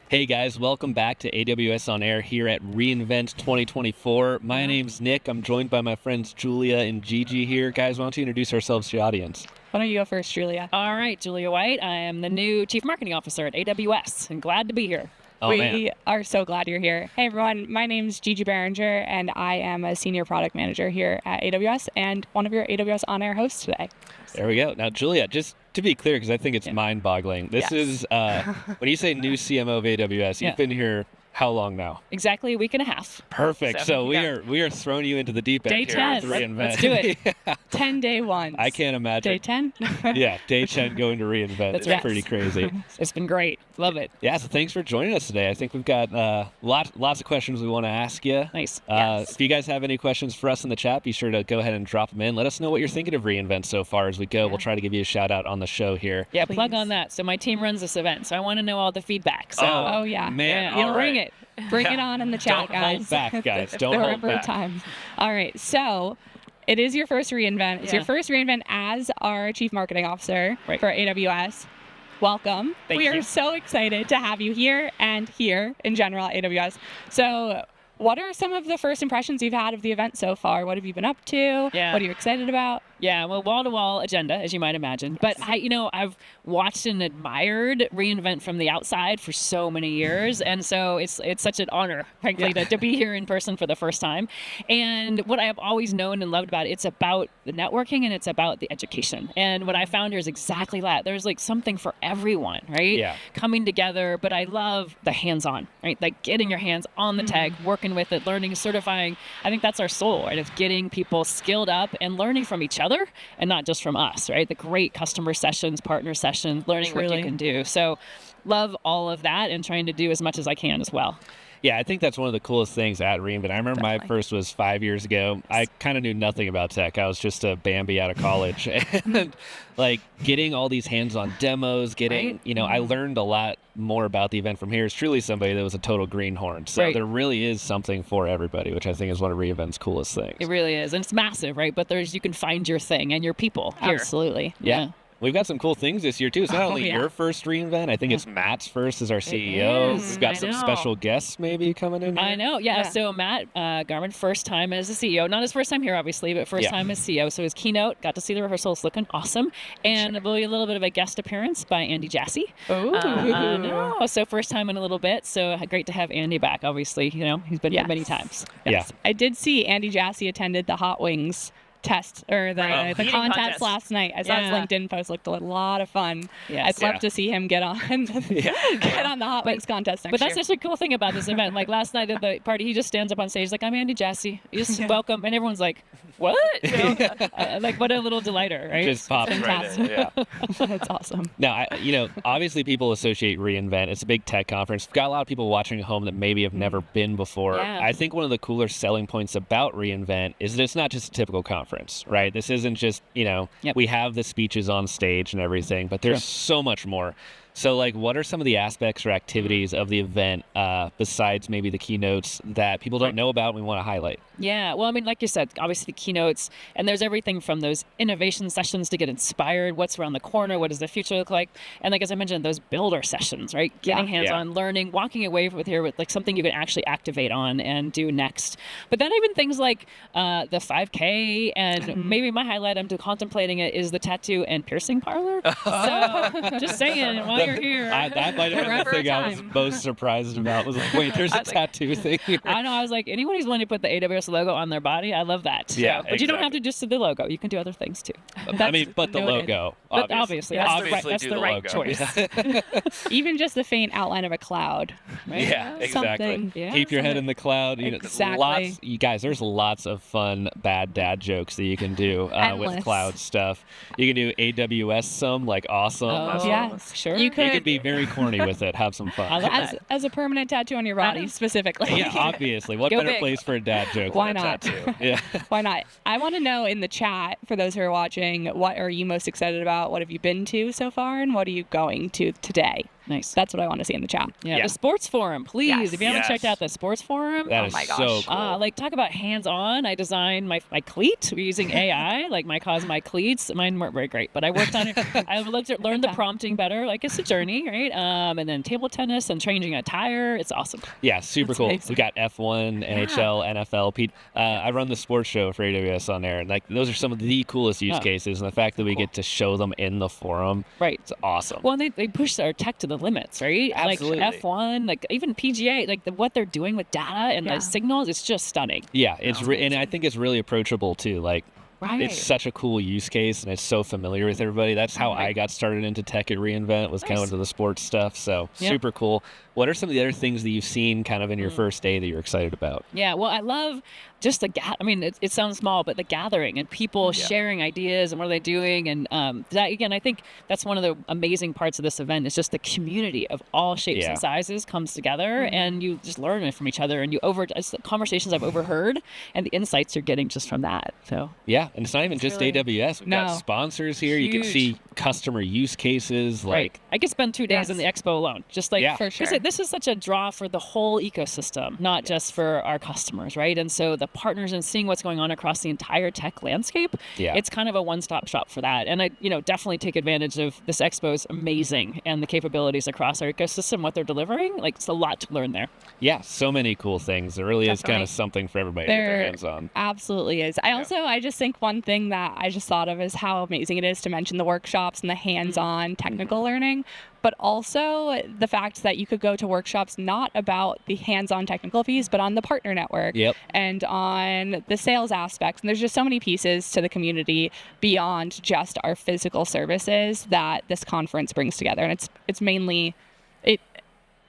Hey guys, welcome back to AWS OnAir here at reInvent 2024. My name's Nick. I'm joined by my friends Julia and Gigi here. Guys, why don't you introduce ourselves to the audience? Why don't you go first, Julia? All right, Julia White. I am the new Chief Marketing Officer at AWS and glad to be here. Oh, We are so glad you're here. Hey, everyone. My name's Gigi Behringer, and I am a Senior Product Manager here at AWS and one of your AWS OnAir hosts today. There we go. Now, Julia, just to be clear, because I think it's mind-boggling, this is, when you say new CMO of AWS, you've been here how long now? Exactly a week and a half. Perfect. So we are throwing you into the deep end Day here 10. with reInvent. Let's do it. 10-day ones. I can't imagine. Day 10? Yeah, day 10 going to reInvent. That's It's right. pretty crazy. It's been great. Love it. Yeah, so thanks for joining us today. I think we've got lots of questions we want to ask you. Nice. If you guys have any questions for us in the chat, be sure to go ahead and drop them in. Let us know what you're thinking of reInvent so far as we go. We'll try to give you a shout out on the show here. Yeah, Please. plug on that. So my team runs this event, so I want to know all the feedback. So Oh, yeah. Man, Yeah, all Bring right. it. Bring it on in the chat, Don't guys. hold back, guys. Don't There hold were back. times. All right. So it is your first reInvent. It's your first reInvent as our Chief Marketing Officer Right. for AWS. Welcome. Thank we you. are so excited to have you here and here in general at AWS. So what are some of the first impressions you've had of the event so far? What have you been up to? Yeah. What are you excited about? Yeah, well, wall-to-wall agenda, as you might imagine. But I've watched and admired reInvent from the outside for so many years, and so it's such an honor, frankly, to be here in person for the first time. And what I have always known and loved about it, it's about the networking and it's about the education. And what I found here is exactly that. There's like something for everyone, right? Yeah. Coming together, but I love the hands-on, right? Like getting your hands on the tech, working with it, learning, certifying. I think that's our soul, right? Of getting people skilled up and learning from each other and not just from us, right? The great customer sessions, partner sessions, learning what Truly. you can do. So love all of that and trying to do as much as I can as well. Yeah, I think that's one of the coolest things at reInvent. I remember my Definitely. first was 5 years ago. I kind of knew nothing about tech. I was just a Bambi out of college. And like getting all these hands-on demos, Right. I learned a lot more about the event from here. It's truly somebody that was a total greenhorn. So Right. there really is something for everybody, which I think is one of reInvent's coolest things. It really is. And it's massive, right? But you can find your thing and your people here. Absolutely. Yeah. We've got some cool things this year, too. It's not only yeah. your first reInvent. I think it's Matt's first as our CEO. is. We've got I some know. special guests maybe coming in here. I know, yeah. Yeah. So Matt Garman, first time as a CEO, not his first time here, obviously, but first Yeah. time as CEO. So his keynote, got to see the rehearsals, looking awesome, and a little bit of a guest appearance by Andy Jassy. Ooh. I know. So first time in a little bit. So great to have Andy back. Obviously, he's been here Yes. many times. Yeah. I did see Andy Jassy attended the Hot Wings test or the Eating contest contest. last night. I saw his Yeah. LinkedIn post, looked a lot of fun. Yes. I'd love Yeah. to see him get on get on the Hot Wings contest next But that's year. such a cool thing about this event. Like last night at the party, he just stands up on stage like, "I'm Andy Jassy. Just welcome," and everyone's like, "What?" Like what a little delighter, right? Just pops right in. Yeah. That's awesome. Now, obviously people associate reInvent. It's a big tech conference. We've got a lot of people watching at home that maybe have never been before. Yeah. I think one of the cooler selling points about reInvent is that it's not just a typical conference, right? This isn't just, we have the speeches on stage and everything, but there's so much more. So, like, what are some of the aspects or activities of the event besides maybe the keynotes that people don't know about and we want to highlight? Yeah, well, I mean, like you said, obviously the keynotes, and there's everything from those innovation sessions to get inspired, what's around the corner, what does the future look like, and like as I mentioned, those builder sessions, right? Getting hands-on, learning, walking away with like something you can actually activate on and do next. But then even things like the 5K, and maybe my highlight, I'm contemplating it, is the tattoo and piercing parlor. So just saying, while you're here. That might have been the thing I was most surprised about. Was like, wait, there's a tattoo thing here. I know. I was like, anyone who's willing to put the AWS logo on their body, I love that. Yeah, But you don't have exactly. to just do the logo. You can do other things too. I mean, but the noted. logo. But obviously, that's do the right logo. choice. Even just the faint outline of a cloud. Right? Yeah, exactly. Something. Yeah, Keep your head in the cloud. Exactly. You guys, there's lots of fun bad dad jokes that you can do with Endless. cloud stuff. You can do AWS some, like awesome. Oh, Yeah. sure. You You could, can be very corny with it. Have some fun. I love that. as a permanent tattoo on your body, specifically. Yeah, obviously. What Go better big. place for a dad joke Why than a not? tattoo? Yeah. Why not? I want to know in the chat, for those who are watching, what are you most excited about? What have you been to so far? And what are you going to today? Nice. That's what I want to see in the chat. Yeah. The sports forum, please. Yes. If you haven't checked out the sports forum, That is my gosh. so cool. like talk about hands-on. I designed my cleat using AI, like my cleats. Mine weren't very great, but I worked on it. I learned the prompting better. Like it's a journey, right? And then table tennis and changing a tire. It's awesome. Yeah, super cool. amazing. We got F1, NHL, NFL. I run the sports show for AWS OnAir, and like those are some of the coolest use cases. And the fact that we get to show them in the forum, Right. it's awesome. Well, they push our tech to the limits, right? Absolutely. Like F1, like even PGA, like what they're doing with data and the signals, it's just stunning. Yeah, and I think it's really approachable too. Like, Right. it's such a cool use case, and it's so familiar with everybody. That's how I got started into tech at reInvent, was kind of into the sports stuff. So super cool. What are some of the other things that you've seen kind of in your first day that you're excited about? Yeah, well, I love just I mean, it sounds small, but the gathering and people sharing ideas and what are they doing. And that, again, I think that's one of the amazing parts of this event is just the community of all shapes and sizes comes together and you just learn from each other and it's the conversations I've overheard and the insights you're getting just from that. So yeah, and it's not even just AWS. We've got sponsors here. Huge. You can see customer use cases. Like, I could spend 2 days in the expo alone. Just like, for sure. This is such a draw for the whole ecosystem, not just for our customers, right? And so the partners and seeing what's going on across the entire tech landscape, it's kind of a one-stop shop for that. And I, definitely take advantage of this expo is amazing and the capabilities across our ecosystem, what they're delivering. Like, it's a lot to learn there. Yeah, so many cool things. There really is kind of something for everybody to get their hands on. Absolutely is. I just think one thing that I just thought of is how amazing it is to mention the workshops and the hands-on technical learning, but also the fact that you could go to workshops not about the hands-on technical piece, but on the partner network and on the sales aspects. And there's just so many pieces to the community beyond just our physical services that this conference brings together. And it's mainly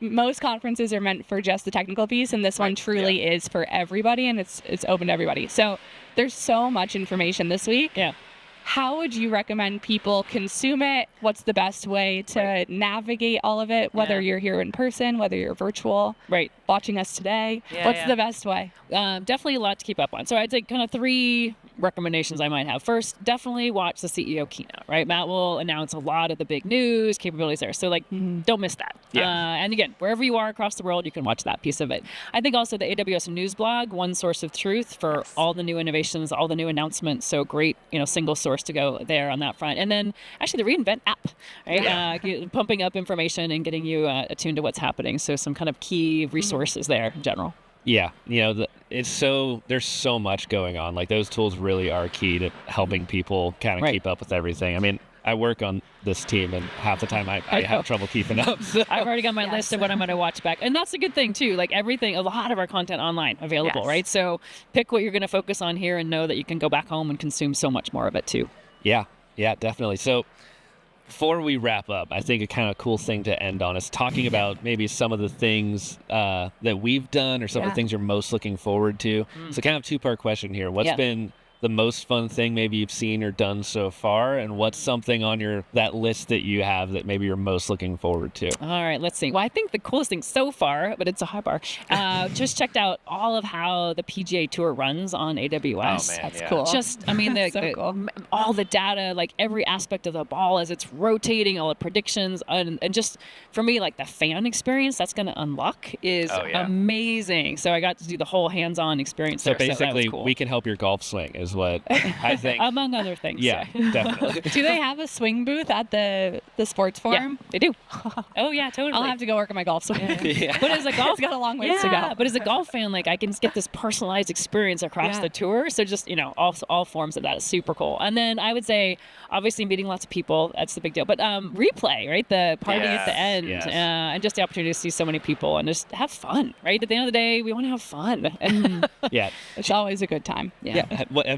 most conferences are meant for just the technical piece, and this one truly is for everybody, and it's open to everybody. So there's so much information this week. Yeah. How would you recommend people consume it? What's the best way to navigate all of it, whether you're here in person, whether you're virtual, watching us today? What's the best way? Definitely a lot to keep up on. So I'd say kind of 3 recommendations I might have. First, definitely watch the CEO keynote, right? Matt will announce a lot of the big news, capabilities there. So don't miss that. And again, wherever you are across the world, you can watch that piece of it. I think also the AWS news blog, one source of truth for all the new innovations, all the new announcements. So great, single source to go there on that front. And then actually the reInvent app, right? Pumping up information and getting you attuned to what's happening. So some kind of key resources there in general. Yeah, there's so much going on. Like, those tools really are key to helping people kind of keep up with everything. I mean, I work on this team, and half the time I have trouble keeping up. So. I've already got my list of what I'm going to watch back. And that's a good thing, too. Like, a lot of our content online available, right? So pick what you're going to focus on here and know that you can go back home and consume so much more of it, too. Yeah, definitely. So before we wrap up, I think a kind of cool thing to end on is talking about maybe some of the things that we've done or some of the things you're most looking forward to. So kind of 2-part question here. What's been the most fun thing maybe you've seen or done so far, and what's something on that list that you have that maybe you're most looking forward to? All right, let's see. Well, I think the coolest thing so far, but it's a high bar, just checked out all of how the PGA Tour runs on AWS. Oh, man, That's cool. Just, I mean, cool. all the data, like every aspect of the ball as it's rotating, all the predictions, and just for me, like the fan experience that's going to unlock is amazing. So I got to do the whole hands-on experience. So there, basically, so cool. we can help your golf swing is what I think. Among other things. Yeah, definitely. Do they have a swing booth at the sports forum? Yeah, they do. Oh, yeah, totally. I'll have to go work on my golf swing. But as a golf, it's got a long ways to go. But as a golf fan, like I can get this personalized experience across the tour. So just, all forms of that is super cool. And then I would say, obviously meeting lots of people, that's the big deal. But replay, right? The party at the end, and just the opportunity to see so many people and just have fun, right? At the end of the day, we want to have fun. And it's always a good time.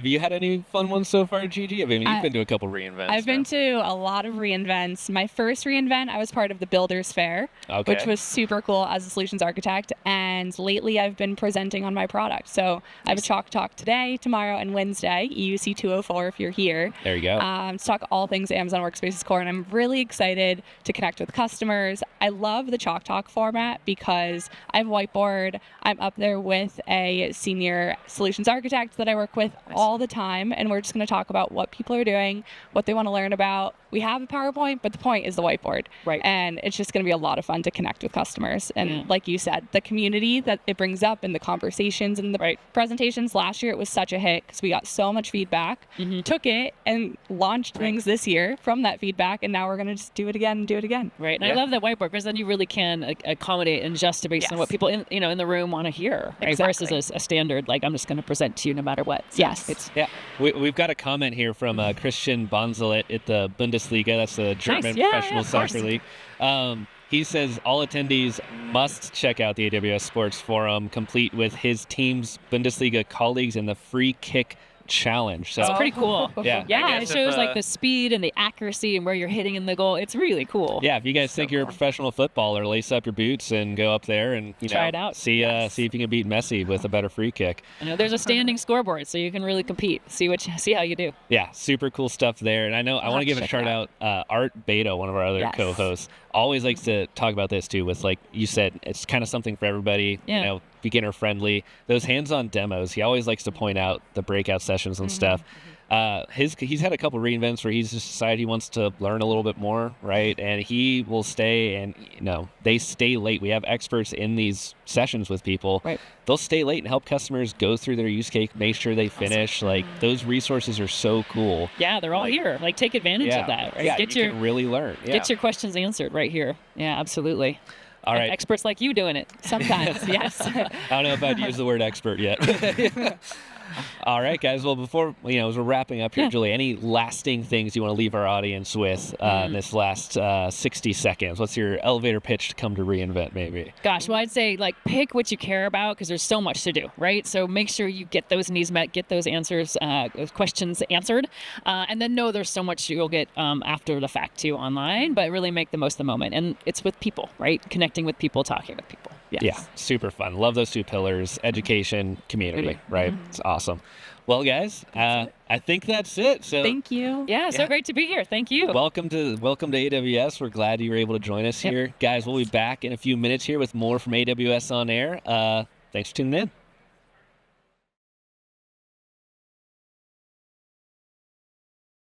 Have you had any fun ones so far, Gigi? I mean, you've been to a couple reInvents. I've been to a lot of reInvents. My first reInvent, I was part of the Builders Fair, which was super cool as a solutions architect. And lately, I've been presenting on my product. So I have a Chalk Talk today, tomorrow, and Wednesday, EUC 204 if you're here. There you go. To talk all things Amazon Workspaces Core. And I'm really excited to connect with customers. I love the Chalk Talk format because I have a whiteboard. I'm up there with a senior solutions architect that I work with all the time, and we're just going to talk about what people are doing, what they want to learn about. We have a PowerPoint, but the point is the whiteboard. Right. And it's just going to be a lot of fun to connect with customers. And like you said, the community that it brings up in the conversations and the presentations last year, it was such a hit because we got so much feedback, took it and launched things this year from that feedback. And now we're going to just do it again and do it again. Right. And I love that whiteboard because then you really can accommodate and adjust based on what people in the room want to hear, right? Versus a standard, like I'm just going to present to you no matter what. So we've got a comment here from Christian Bonzelet at the Bundesliga. That's the German professional soccer league. He says all attendees must check out the AWS Sports Forum, complete with his team's Bundesliga colleagues in the free kick challenge. So it's pretty cool. Yeah, it shows like the speed and the accuracy and where you're hitting in the goal. It's really cool. Yeah, if you guys think you're a professional footballer, lace up your boots and go up there and try it out. See if you can beat Messi with a better free kick. There's a standing scoreboard, so you can really compete. See how you do. Yeah, super cool stuff there. And I want to give a shout out. Art Beto, one of our other co-hosts, always likes to talk about this too. With like you said, it's kind of something for everybody. Beginner friendly. Those hands-on demos. He always likes to point out the breakout sessions and stuff. He's had a couple reinvents where he's just decided he wants to learn a little bit more, right? And he will stay, and they stay late. We have experts in these sessions with people. Right. They'll stay late and help customers go through their use case, make sure they finish. Like those resources are so cool. Yeah, they're all here. Like take advantage of that. Right? Yeah, you can really learn. Yeah. Get your questions answered right here. Yeah, absolutely. All right. Experts like you doing it sometimes. Yes. I don't know if I'd use the word expert yet. All right, guys. Well, before as we're wrapping up here, Julie, any lasting things you want to leave our audience with in this last 60 seconds? What's your elevator pitch to come to reInvent, maybe? Gosh, well, I'd say pick what you care about because there's so much to do, right? So make sure you get those needs met, get those answers, questions answered, and then know there's so much you'll get after the fact too online, but really make the most of the moment. And it's with people, right? Connecting with people, talking with people. Yes. Yeah, super fun. Love those two pillars, education, community, right? It's awesome. Well, guys, I think that's it. So thank you. Yeah, so great to be here. Thank you. Welcome to AWS. We're glad you were able to join us here. Guys, we'll be back in a few minutes here with more from AWS On Air. Thanks for tuning in.